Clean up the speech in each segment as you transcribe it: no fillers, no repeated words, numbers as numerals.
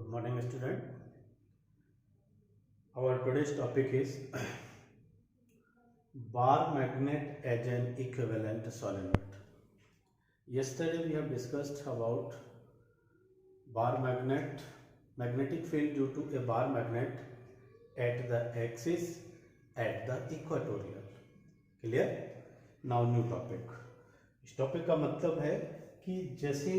Good morning, student. Our today's topic is bar magnet as an equivalent solenoid. Yesterday we have discussed about bar magnet, magnetic field due to a bar magnet at the axis at the equatorial. Clear? Now new topic. इस topic का मतलब है कि जैसे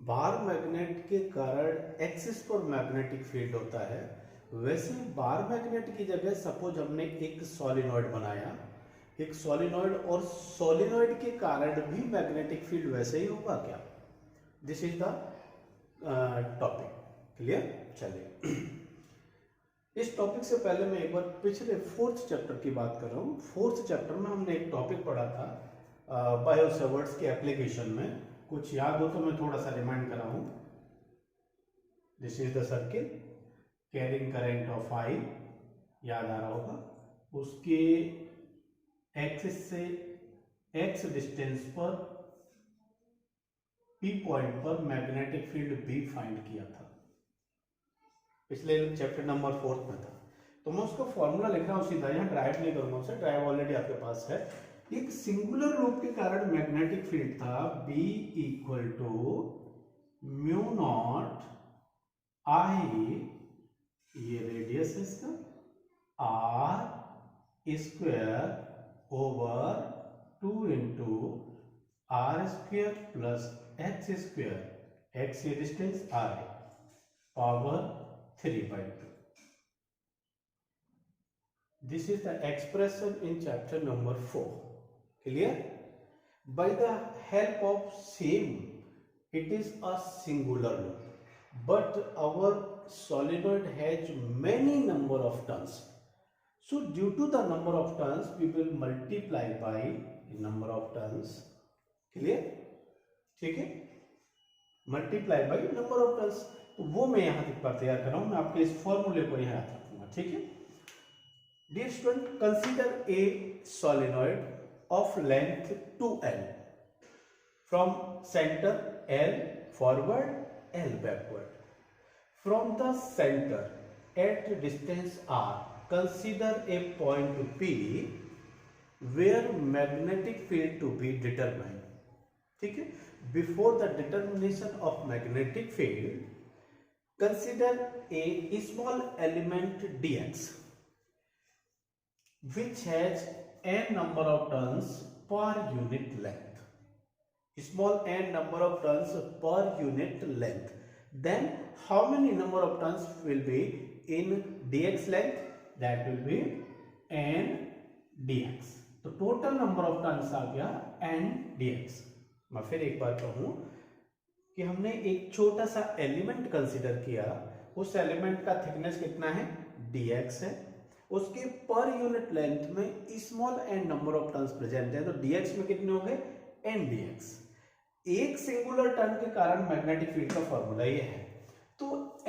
bar magnet के कारण axis पर magnetic field होता है, वैसे बार मैग्नेट की जगह सपोज हमने एक सॉलिनॉइड बनाया, एक सॉलिनॉइड, और सॉलिनॉइड के कारण भी मैग्नेटिक फील्ड वैसे ही होगा क्या? This is the topic. Clear? चलिए, इस टॉपिक से पहले मैं एक बार पिछले फोर्थ चैप्टर की बात कर रहा हूँ. फोर्थ चैप्टर में हमने एक टॉपिक पढ़ा था बायो सेवर्ट्स के एप्लीकेशन में. कुछ याद हो तो मैं थोड़ा सा रिमाइंड कर रहा हूं. This is the circle carrying current of I, याद आ रहा होगा. उसके एक्सिस से x डिस्टेंस पर P पॉइंट पर मैग्नेटिक फील्ड B फाइंड किया था. पिछले चैप्टर नंबर 4 में था. तो मैं उसका फॉर्मूला लिख रहा हूं सीधा, यहां ड्राइव नहीं करूंगा उसे, ड्राइव ऑलरेडी आपके पास है. एक सिंगुलर लूप के कारण मैग्नेटिक फील्ड था B equal to mu naught I, ये रेडियस है इसका, R square over 2 into R square plus X square, X ये डिस्टेंस, R है, power 3/2. This is the expression in chapter number 4. Clear? By the help of same, it is a singular loop, but our solenoid has many number of turns. So due to the number of turns, we will multiply by number of turns. Clear? ठीक है? Multiply by number of turns. तो वो मैं यहाँ तक तैयार कर रहा हूँ. मैं आपके इस फॉर्मूले को यहाँ याद रखूंगा. ठीक है? Dear student, consider a solenoid of length 2L from center L forward, L backward. From the center at distance R, consider a point P where magnetic field to be determined. ठीक है? Before the determination of magnetic field, consider a small element dx which has n number of turns per unit length. Small n number of turns per unit length. Then how many number of turns will be in dx length? That will be n dx. तो total number of turns आ गया n dx. मैं फिर एक बार कहूँ कि हमने एक छोटा सा एलिमेंट कंसिडर किया. उस एलिमेंट का थिकनेस कितना है? dx है. उसके पर यूनिट लेंथ में small N number of turns present है, तो dx में कितने होंगे? n dx. एक सिंगुलर टर्न के कारण मैग्नेटिक फील्ड का फॉर्मूला ये है. तो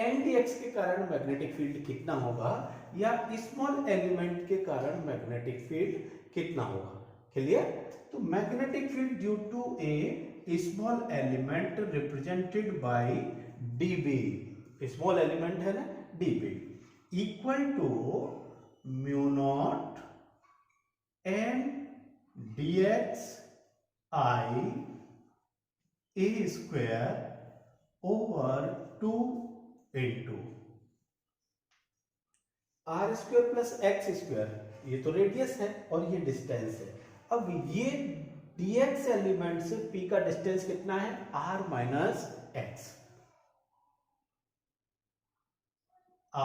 n dx के कारण मैग्नेटिक फील्ड कितना होगा, या स्मॉल एलिमेंट के कारण मैग्नेटिक फील्ड कितना होगा? क्लियर? तो magnetic field due to a small element represented by dB, small element है ना, dB, equal to mu naught n dx I a square over 2 into R square plus X square. ये तो radius है और ये distance है. अब ये dx एलिमेंट से P का डिस्टेंस कितना है? R minus X.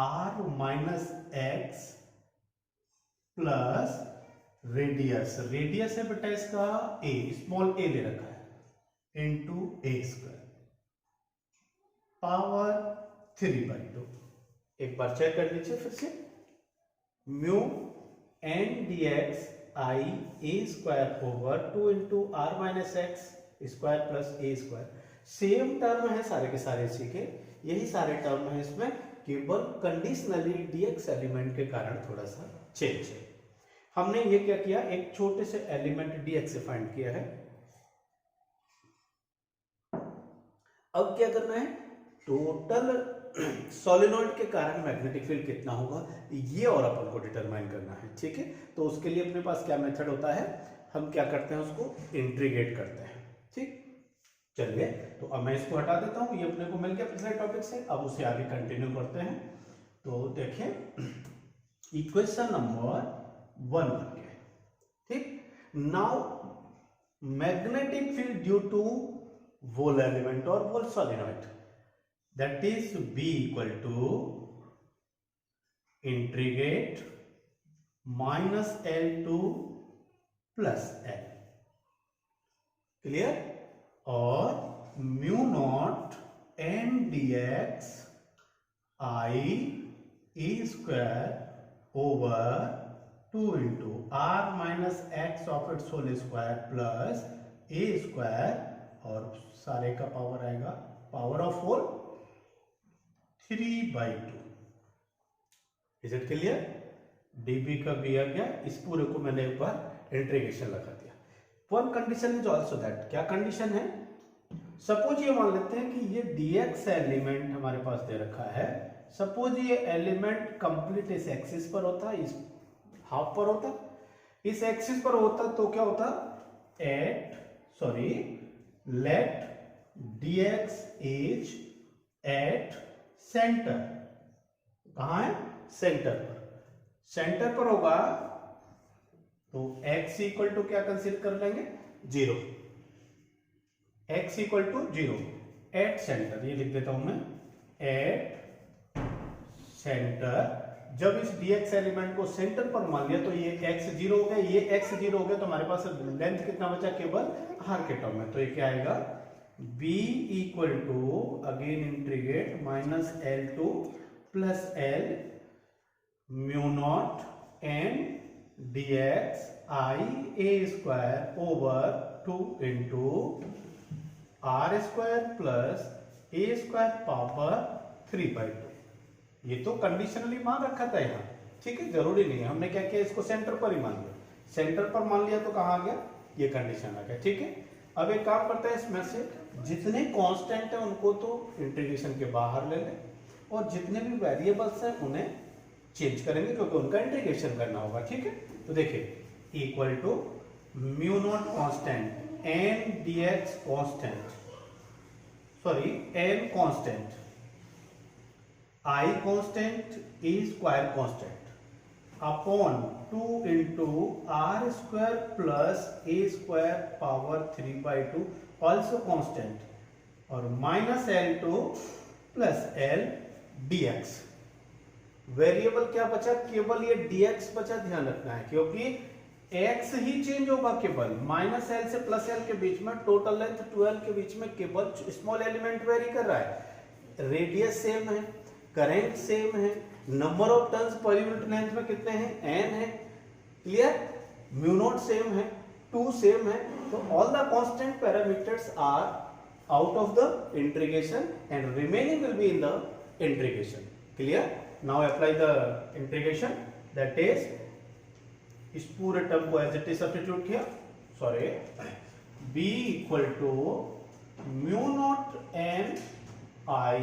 R minus X plus radius, radius है बेटा इसका a, स्मॉल a ले रखा है, इंटू a स्क्वायर, पावर 3/2. एक बार चेक कर लीजिए फिर से. Mu n dx I a square over 2 into R minus x square plus a square. Same term है सारे के सारे इसी के, यही सारे टर्म है इसमें, केवल कंडीशनली dx एलिमेंट के कारण थोड़ा सा चेंज है. हमने ये क्या किया, एक छोटे से एलिमेंट dx से फाइंड किया है. अब क्या करना है? टोटल सोलेनोइड के कारण मैग्नेटिक फील्ड कितना होगा ये और अपन को डिटरमाइन करना है, ठीक है। तो उसके लिए अपने पास क्या मेथड होता है, हम क्या करते हैं उसको इंटीग्रेट करते हैं, ठीक। चलिए तो अब मैं इसको हटा देता हूं, ये अपने को मिल गया पिछले टॉपिक से, अब उसे आगे कंटिन्यू करते हैं। तो देखिए इक्वेशन नंबर 1 बन गया, ठीक। Now magnetic field due to whole element और whole solenoid, that is B equal to integrate minus L2 plus L, clear. और mu naught n dx I e square over 2 into r minus x of its whole square plus a square, और सारे का power आएगा power of whole 3/2। Is it clear? dB का भी आ गया, इस पूरे को मैंने एक बार इंटीग्रेशन लगा दिया। One condition is also that, क्या कंडीशन है, सपोज ये मान लेते हैं कि ये dx एलिमेंट हमारे पास दे रखा है, सपोज ये एलिमेंट कंप्लीट इस एक्सिस पर होता, इस हाफ पर होता, इस एक्सिस पर होता तो क्या होता, let dx is at center, कहां है, सेंटर पर, सेंटर पर होगा तो x इक्वल टू क्या कंसीडर कर लेंगे, 0, x equal to 0 at center, ये लिख देता हूं मैं एट सेंटर। जब इस dx एलिमेंट को सेंटर पर मान लिया तो ये x 0 हो गया, ये x 0 हो गया, तो हमारे पास लेंथ कितना बचा, केवल r के टर्म में, तो ये क्या आएगा, b equal to again integrate minus L2 plus L mu naught n dx I a square over 2 into r square plus a square power 3/2। ये तो कंडीशनली मान रखा था यहाँ, ठीक है, जरूरी नहीं है, हमने क्या किया, इसको सेंटर पर ही मान लिया, सेंटर पर मान लिया तो कहाँ आ गया, ये कंडीशन आ गया, ठीक है। अब एक काम करते हैं, इसमें से जितने कांस्टेंट है उनको तो इंटीग्रेशन के बाहर ले लें, और जितने भी वेरिएबल्स हैं उन्हें चेंज करेंगे क्योंकि उनका इंटीग्रेशन करना होगा, ठीक है। तो देखिए equal to mu naught constant n dx constant, sorry n constant, I constant, a square constant upon 2 into r square plus a square power 3/2 also constant, और minus L2 plus L dx। Variable क्या बचा, केवल ये dx बचा, ध्यान रखना है क्योंकि x ही चेंज होगा, केवल माइनस L से प्लस L के बीच में, टोटल लेंथ 12 के बीच में केवल स्मॉल एलिमेंट वेरी कर रहा है, रेडियस सेम है, करंट सेम है, number of turns per unit length में कितने हैं, n है, क्लियर, म्यू नॉट सेम है, 2 सेम है, तो all the constant parameters are out of the integration and remaining will be in the integration, clear. Now apply the integration, that is इस पूरे term को एज इट इज सब्स्टिट्यूट किया, sorry, b equal to mu naught n I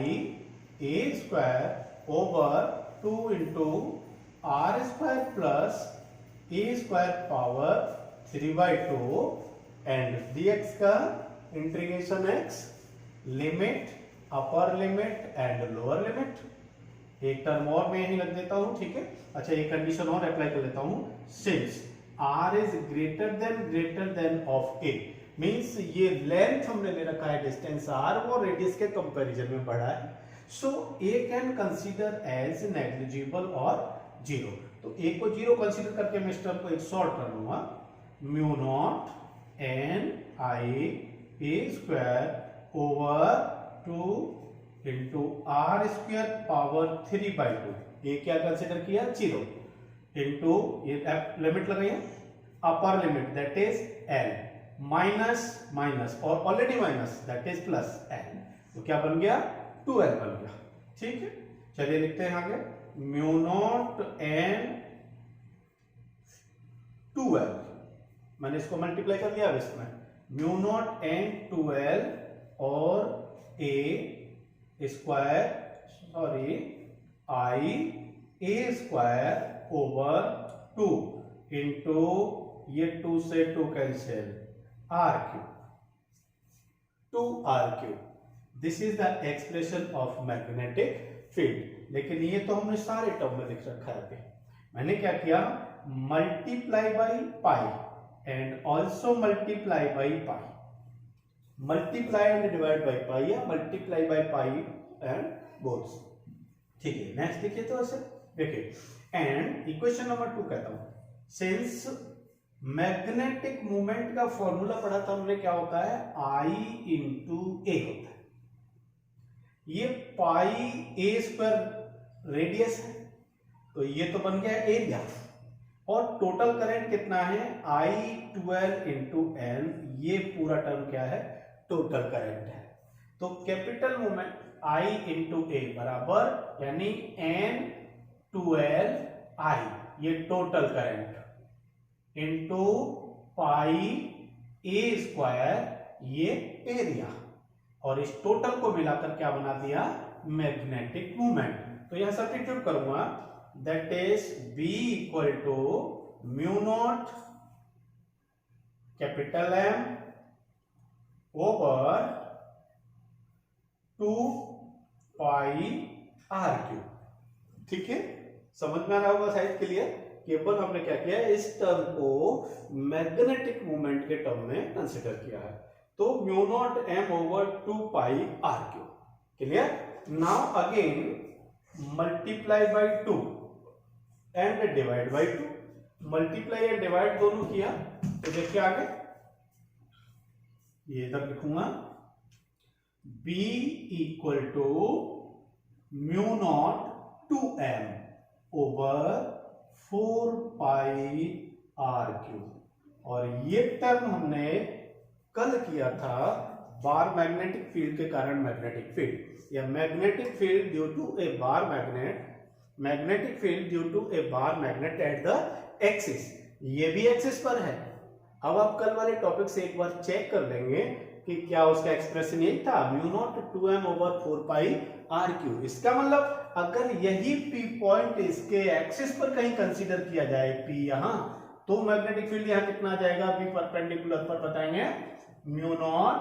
a square over 2 into r square plus a square power 3/2 and dx का integration x, limit, upper limit and lower limit. एक term और मैं यही लग देता हूं, ठीक है। अच्छा एक कंडीशन और अप्लाई कर लेता हूं, since r is greater than of a, means ये लेंथ हमने ले रखा है डिस्टेंस r, वो रेडियस के कंपैरिजन में बड़ा है, so a can consider as negligible और 0। तो a को 0 कंसीडर करके मैं इस टर्म को एक शॉर्ट कर लूंगा, mu naught n I a square over 2 into r square power 3/2, ये क्या कंसीडर किया, 0 इंटू ये लिमिट लगाइए, upper limit that is l minus minus और already minus that is plus l, तो क्या बन गया, 2l बन गया, ठीक है। चलिए लिखते हैं आगे, म्यू नॉट n 2l, मैंने इसको मल्टीप्लाई कर दिया अब इसमें, म्यू नॉट n 2l और a square sorry I A square over 2 into ये 2 से 2 cancel R cube 2r3। This is the expression of magnetic field. लेकिन ये तो हमने सारे टर्म में लिख रखा है अभी। मैंने क्या किया, multiply by pi and also multiply by pi, multiply and divide by pi या multiply by pi and both. ठीक है, नेक्स्ट देखिए तो ऐसे देखिए एंड इक्वेशन नंबर 2 कहता हूं सिंस मैग्नेटिक मूवमेंट का फॉर्मूला पढ़ा था हमने, क्या होता है I इंटू ए होता है। ये पाई ए स्क्वायर रेडियस है तो ये तो बन गया एरिया, और टोटल करंट कितना है I12 इंटू एन, ये पूरा टर्म क्या है टोटल करंट है। तो कैपिटल मूवमेंट I इंटू ए बराबर यानी N12I, ये टोटल करंट इंटू पाई ए स्क्वायर, ये एरिया, और इस टोटल को मिलाकर क्या बना दिया मैग्नेटिक मूवमेंट। तो यहां सब्स्टिट्यूट करूंगा, that is B equal to mu naught capital M over 2 pi r cube. ठीक है, समझ में आ रहा होगा शायद क्लियर। केवल हमने क्या किया है, इस टर्म को मैग्नेटिक मूवमेंट के टर्म में कंसीडर किया है। तो mu naught M over 2 pi r cube. Clear. Now again multiply by 2 and divide by 2। Multiply and divide दोनों किया तो देखिए आगे ये इधर लिखूंगा, B equal to mu naught 2m over 4 pi r cube. और ये टर्म हमने कल किया था बार मैग्नेटिक फील्ड के कारण मैग्नेटिक फील्ड, या magnetic field due to a bar magnet, magnetic field due to a bar magnet at the axis. ये भी एक्सिस पर है। अब आप कल वाले टॉपिक से एक बार चेक कर लेंगे कि क्या उसका एक्सप्रेशन यही था, mu naught 2m over 4 pi r cube. इसका मतलब अगर यही P पॉइंट इसके एक्सिस पर कहीं कंसीडर किया जाए, P यहां, तो मैग्नेटिक फील्ड यहां कितना आ जाएगा, P परपेंडिकुलर पर बताएंगे म्यू नॉट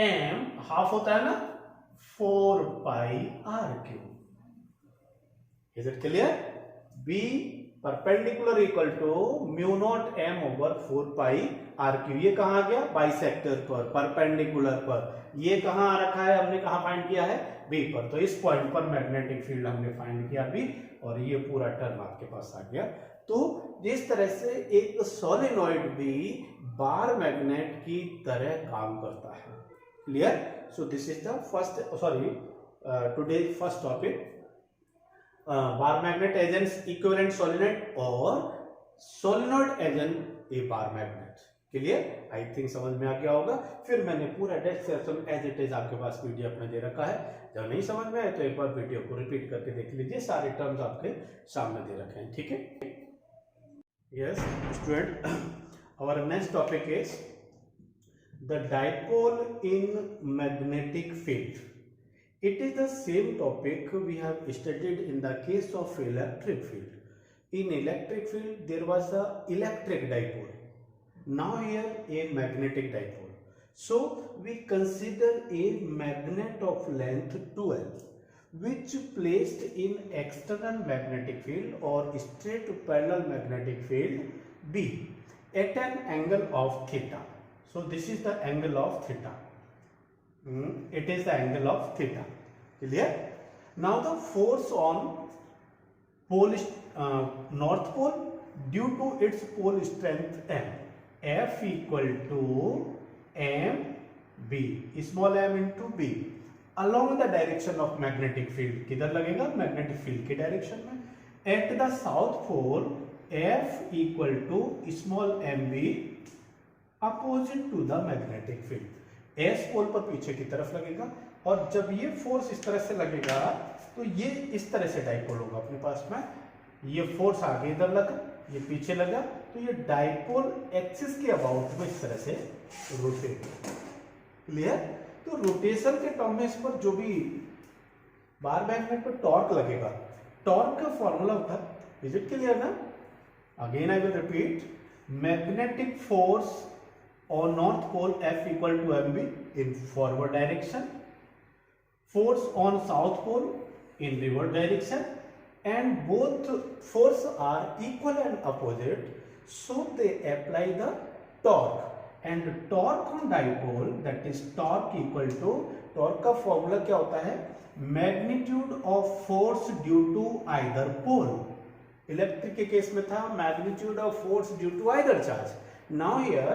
m हाफ होता है ना 4 pi r cube. Is it clear. B perpendicular equal to mu naught m over 4 pi r cube. ये कहां आ गया बाइसेक्टर पर, परपेंडिकुलर पर। ये कहां आ रखा है, हमने कहां फाइंड किया है B पर। तो इस पॉइंट पर मैग्नेटिक फील्ड हमने फाइंड किया B, और ये पूरा टर्म आपके पास आ गया। तो जिस तरह से एक सोलेनॉइड भी बार मैग्नेट की तरह काम करता है। Clear. So this is the first today first topic, bar magnet as an equivalent solenoid और solenoid as an a bar magnet. Clear. I think समझ में आ गया होगा। फिर मैंने पूरा डिस्क्रिप्शन एज इट इज आपके पास पीडीएफ में दे रखा है। जब नहीं समझ में आए तो एक बार वीडियो को रिपीट करके देख लीजिए, सारे टर्म्स आपके सामने दे रखे हैं। ठीक है। Yes student, our next topic is the dipole in magnetic field. It is the same topic we have studied in the case of electric field. In electric field, there was a electric dipole. Now here a magnetic dipole. So we consider a magnet of length 12, which placed in external magnetic field or straight parallel magnetic field B at an angle of theta. So this is the angle of theta. It is the angle of theta. Clear. Now the force on pole north pole due to its pole strength M, F equal to M B, small m into B, along the direction of magnetic field. किधर लगेगा magnetic field के direction में। At the south pole F equal to small m B opposite to the magnetic field. S पोल पर पीछे की तरफ लगेगा, और जब ये फोर्स इस तरह से लगेगा तो ये इस तरह से डाइपोल होगा अपने पास में। ये फोर्स आगे इधर लगा, ये पीछे लगा, तो ये डाइपोल एक्सिस के अबाउट में इस तरह से रोटेट। क्लियर। तो रोटेशन के टर्म में इस पर जो भी बार मैग्नेट पर टॉर्क लगेगा, टॉर्क का फॉर्मूला होता है, इज इट क्लियर ना? Again I will repeat, magnetic force on north pole F equal to mb in forward direction, force on south pole in reverse direction, and both force are equal and opposite, so they apply the torque, and torque on dipole, that is torque equal to, torque का formula क्या होता है, magnitude of force due to either pole. Electric के case में था magnitude of force due to either charge. Now here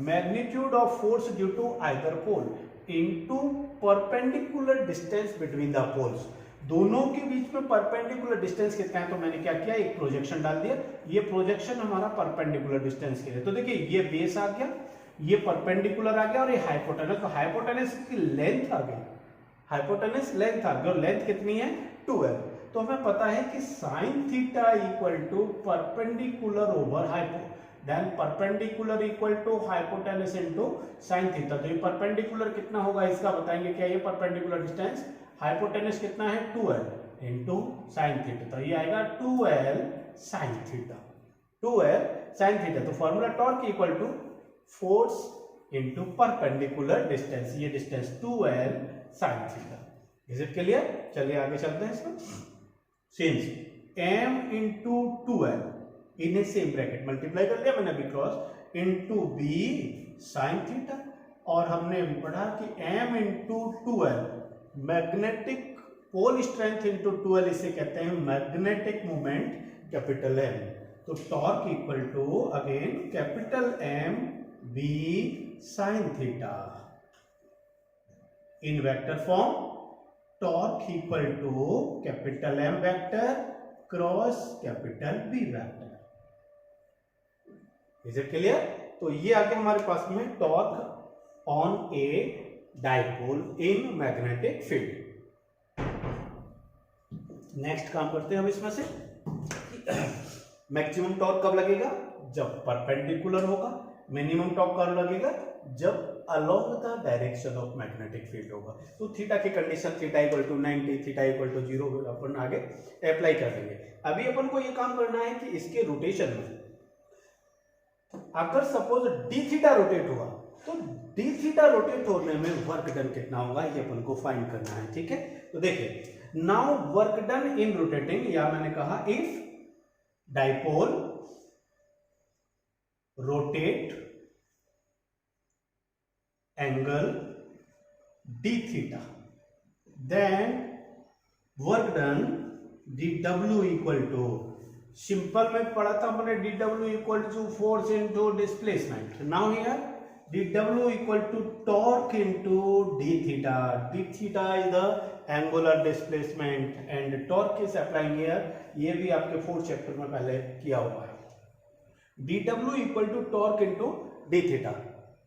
magnitude of force due to either pole into perpendicular distance between the poles. दोनों के बीच में perpendicular distance कितना है, तो मैंने क्या किया, एक प्रोजेक्शन डाल दिया, ये प्रोजेक्शन हमारा परपेंडिकुलर डिस्टेंस के लिए, तो देखिए ये बेस आ गया, ये परपेंडिकुलर आ गया और ये हाइपोटेनस, तो हाइपोटेनस की लेंथ आ गई, हाइपोटेनस लेंथ आ गई, और लेंथ कितनी है 2l, तो हमें पता है कि sine theta equal to perpendicular over hypo, then perpendicular equal to hypotenuse into sine theta, तो ये परपेंडिकुलर कितना होगा इसका बताएंगे, क्या ये परपेंडिकुलर डिस्टेंस, हाइपोटेनस कितना है 2l इनटू साइन थीटा, तो ये आएगा 2l sine theta, 2l sine theta, तो formula torque equal to force into perpendicular distance, ये distance 2l sine theta, is it clear? चलिए आगे चलते हैं इसमें, since m into 2l in a same bracket multiply कर दिया मैंने अभी cross into b sine theta, और हमने अभी पढ़ा कि m into 2l magnetic pole strength into 2l, इसे कहते हैं मैग्नेटिक मोमेंट कैपिटल M, तो torque equal to again capital M b sine theta, in vector form torque equal to capital M vector cross capital B vector, is it clear? तो ये आगे हमारे पास में torque on a dipole in magnetic field. Next काम करते हैं हम इसमें से, मैक्सिमम टॉर्क कब लगेगा, जब परपेंडिकुलर होगा, मिनिमम टॉर्क कब लगेगा, जब along the direction of magnetic field होगा, तो थीटा की condition theta equal to 90, theta equal to 0 अपन आगे अप्लाई कर देंगे। अभी अपन को ये काम करना है कि इसके रोटेशन में अगर सपोज डी थीटा रोटेट हुआ, तो डी थीटा रोटेट होने में वर्क डन कितना होगा, ये अपन को फाइंड करना है, ठीक है? तो देखिए now work done in rotating, या मैंने कहा if dipole rotate angle d theta, then work done dw equal to, simple में पढ़ा था हमने dw equal to force into displacement, now here dw equal to torque into d theta, d theta is the angular displacement and torque is applying here, ये भी आपके fourth chapter में पहले किया हुआ है, dw equal to torque into d theta,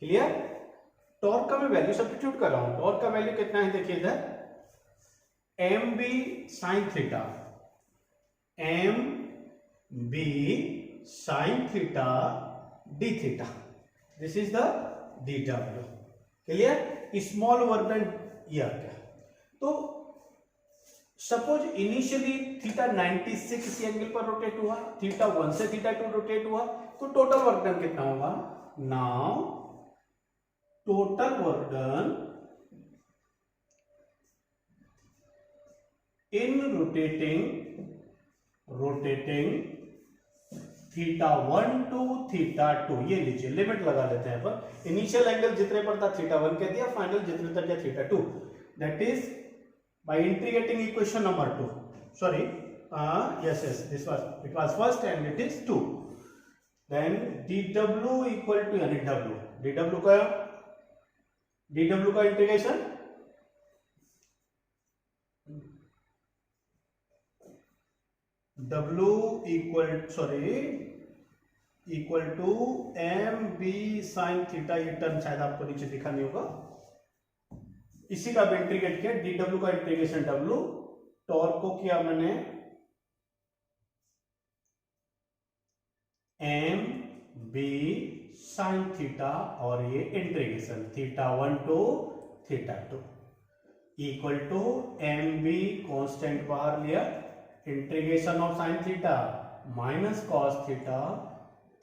clear? Torque का मैं वैल्यू सब्स्टिट्यूट कर रहा हूं, टॉर्क का वैल्यू कितना है देखिए इधर, mb sine theta, mb sine theta d theta, this is the dw, clear? Small work done ये आ गया, तो सपोज इनिशियली थीटा 96 इसी एंगल पर रोटेट हुआ, थीटा 1 से थीटा 2 रोटेट हुआ, तो टोटल वर्क डन कितना होगा, now total work done in rotating theta 1 to theta 2, ये लीजिए लिमिट लगा लेते हैं अपन, इनिशियल एंगल जितने पर था थीटा 1 कह दिया, फाइनल जितने तक गया theta 2, that is by integrating equation number 2, sorry yes this was, it was first and it is 2, then dw equal to, यानी dw का integration w equal to M B sine theta, ये term शायद आपको नीचे दिखा नहीं होगा, इसी का भी इंटीग्रेट किया, dw का इंटीग्रेशन w, टॉर्क को किया मैंने एम बी साइन थीटा, और ये integration theta 1 to theta 2, equal to M B constant बाहर लिया, integration of sine theta minus cos theta,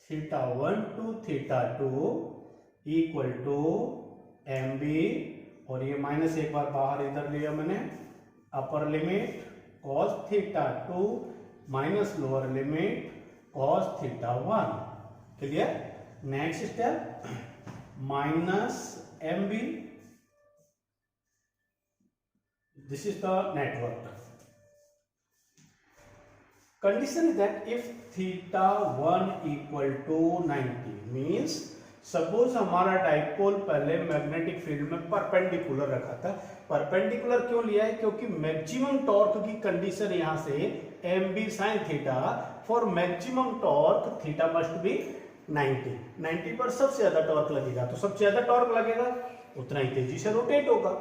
theta 1 to theta 2 equal to M B, और ये माइनस एक बार बाहर इधर लिया मैंने, upper limit cos theta 2 minus lower limit cos theta 1। Clear? Next step minus M B, this is the network. Condition is that if theta 1 equal to 90 means suppose हमारा dipole पहले मैग्नेटिक फील्ड में perpendicular रखा था। Perpendicular क्यों लिया है? क्योंकि maximum torque की कंडीशन यहां से M B sine theta, for maximum torque theta must be 90 पर सबसे ज्यादा टॉर्क लगेगा, तो सबसे ज्यादा टॉर्क लगेगा उतना ही तेजी से रोटेट होगा।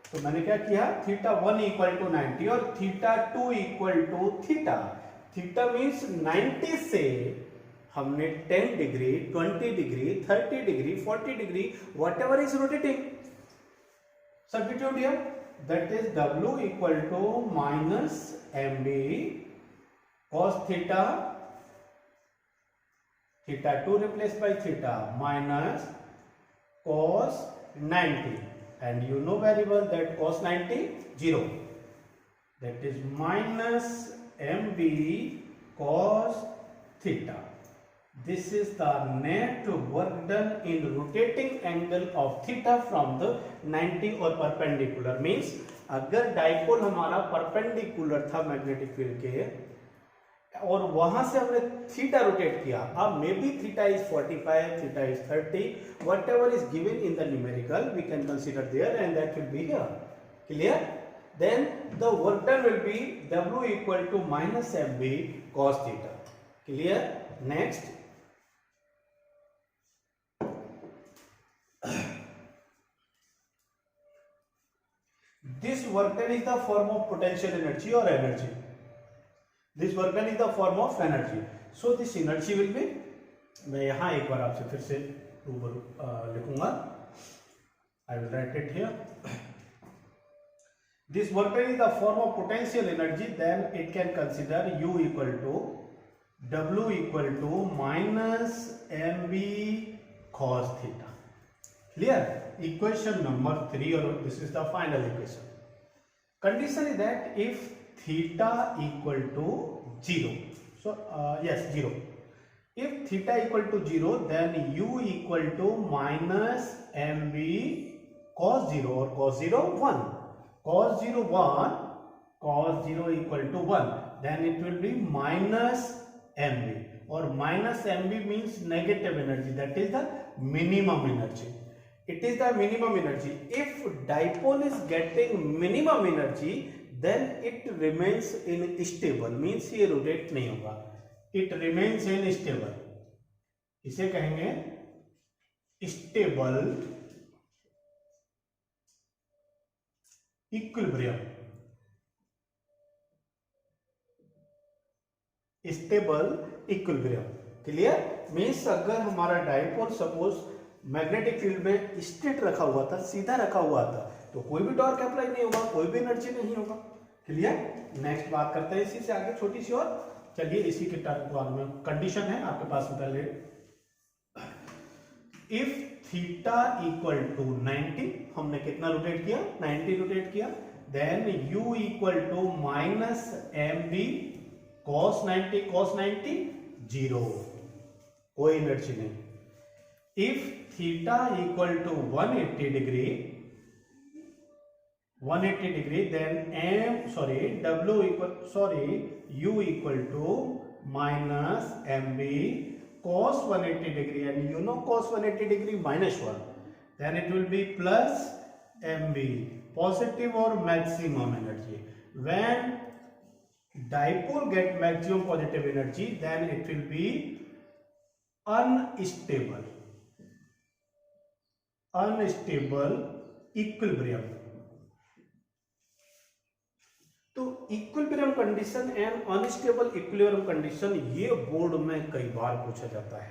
तो मैंने क्या किया, थीटा 1 इक्वल टू 90 और theta 2 equal to theta. Theta means 90 से हमने 10 degree, 20 degree, 30 degree, 40 degree, whatever is rotating, substitute here, that is W equal to minus M B cos theta, theta 2 replace by theta minus cos 90, and you know very well that cos 90 0, that is minus mb cos theta. This is the net work done in rotating angle of theta from the 90 और perpendicular means अगर dipole हमारा perpendicular था magnetic field के और वहां से हमने theta rotate किया, अब may be theta is 45, theta is 30, whatever is given in the numerical we can consider there and that will be here. Clear? Then the work done will be W equal to minus M B cos theta. Clear? Next this work done is the form of potential energy और energy. This work done is the form of energy. So this energy will be, मैं यहाँ एक बार आपसे फिर से लिखूंगा, I will write it here. This work done is the form of potential energy, then it can consider U equal to W equal to minus mb cos theta. Clear? Equation number 3, or this is the final equation. Condition is that if theta equal to 0, so yes 0, if theta equal to 0 then u equal to minus mb cos 0 or cos 0 1, cos 0 1, cos 0 equal to 1, then it will be minus mb, or minus mb means negative energy, that is the minimum energy. It is the minimum energy. If dipole is getting minimum energy then it remains in stable, means ये rotate नहीं होगा, it remains in stable, इसे कहेंगे stable equilibrium। stable equilibrium। Clear? Means अगर हमारा dipole suppose magnetic field में straight रखा हुआ था, सीधा रखा हुआ था, तो कोई भी टॉर्क अप्लाई नहीं होगा, कोई भी एनर्जी नहीं होगा। क्लियर? नेक्स्ट बात करते हैं इसी से आगे छोटी सी और, चलिए इसी के टर्म में कंडीशन है आपके पास पहले, इफ थीटा इक्वल टू 90, हमने कितना रोटेट किया, 90 रोटेट किया, then u equal to minus M B cos 90, cos 90 0, कोई एनर्जी नहीं। If theta equal to 180 degree, 180 degree, then W equal, U equal to minus MB cos 180 degree, and you know cos 180 degree minus 1, then it will be plus MB, positive or maximum energy. When dipole get maximum positive energy, then it will be unstable equilibrium. तो equilibrium condition and unstable equilibrium condition ये board में कई बार पूछा जाता है।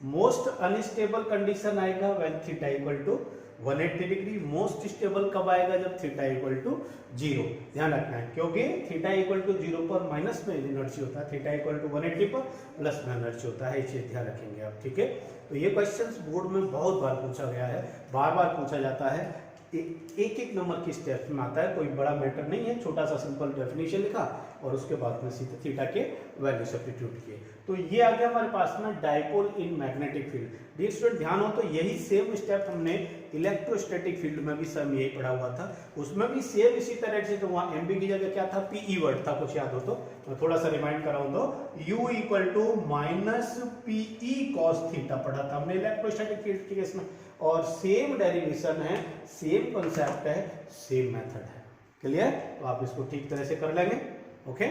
Most unstable condition आएगा when theta equal to 180 degree. Most stable कब आएगा? जब थीटा इक्वल टू 0। ध्यान रखना है, क्योंकि थीटा इक्वल टू 0 पर माइनस में एनर्जी होता है, थीटा इक्वल टू 180 पर प्लस में एनर्जी होता है। ये चीज ध्यान रखेंगे आप, ठीक है। तो ये क्वेश्चंस बोर्ड में बहुत बार पूछा गया है, बार बार पूछा जाता है, एक एक नंबर की स्टेप्स में आता है, कोई बड़ा मैटर नहीं है। छोटा सा सिंपल डेफिनेशन लिखा और उसके बाद में सीधे थीटा के वैल्यू सब्स्टिट्यूट किए। तो ये आ गया हमारे पास ना dipole in magnetic field. Dear student ध्यान हो तो यही सेम स्टेप हमने इलेक्ट्रोस्टैटिक फील्ड में भी सेम यही पढ़ा हुआ था, उसमें भी सेम इसी तरह से। तो वहाँ एमबी की जगह क्या था? पीई वर्ड था, कुछ याद हो तो मैं थोड़ा सा रिमाइंड कराऊं तो u equal to minus p E cos theta पढ़ा था हमने इलेक्ट्रोस्टैटिक फील्ड के केस में। और सेम डेरिवेशन है, सेम कॉन्सेप्ट है, सेम मेथड है। क्लियर? तो आप इसको ठीक तरह से कर लेंगे। ओके।